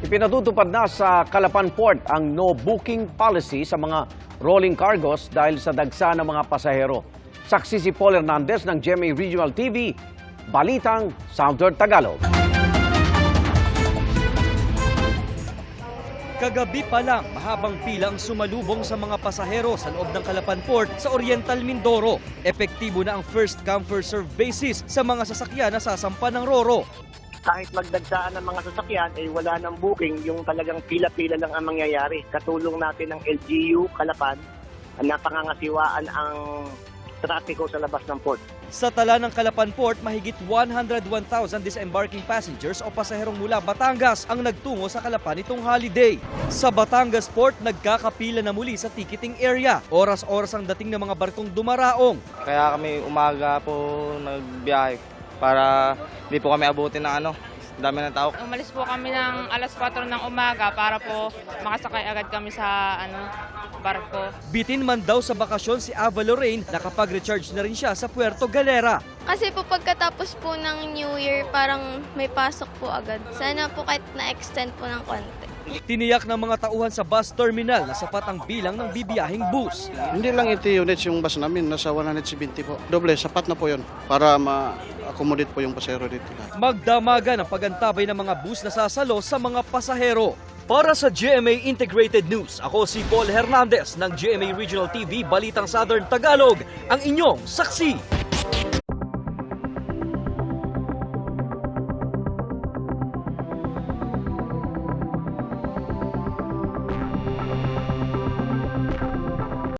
Ipinatutupad na sa Calapan Port ang no-booking policy sa mga rolling cargos dahil sa dagsa ng mga pasahero. Saksi si Paul Hernandez ng GMA Regional TV, Balitang Southern Tagalog. Kagabi pa lang, mahabang pila ang sumalubong sa mga pasahero sa loob ng Calapan Port sa Oriental Mindoro. Epektibo na ang first come first serve basis sa mga sasakyan na sasampa ng Roro. Kahit magdagsaan ng mga sasakyan, ay wala ng booking, yung talagang pila-pila lang ang mangyayari. Katulong natin ng LGU, Calapan, napangangasiwaan ang trapiko sa labas ng port. Sa tala ng Calapan Port, mahigit 101,000 disembarking passengers o pasaherong mula Batangas ang nagtungo sa Calapan itong holiday. Sa Batangas Port, nagkakapila na muli sa ticketing area. Oras-oras ang dating ng mga barkong dumaraong. Kaya kami umaga po nagbiyahe para hindi po kami abutin ng dami ng tao. Umalis po kami ng alas 4 ng umaga para po makasakay agad kami sa barko. Bitin man daw sa bakasyon si Ava Lorraine, nakapag-recharge na rin siya sa Puerto Galera. Kasi po pagkatapos po ng New Year, parang may pasok po agad. Sana po kahit na-extend po ng konti. Tiniyak ng mga tauhan sa bus terminal na sapat ang bilang ng bibiyahing bus. Hindi lang 80 units yung bus namin, nasa 170 po. Doble, sapat na po yun para ma-accommodate po yung pasahero dito. Magdamagan ang pagantabay ng mga bus na sasalo sa mga pasahero. Para sa GMA Integrated News, ako si Paul Hernandez ng GMA Regional TV, Balitang Southern Tagalog, ang inyong saksi.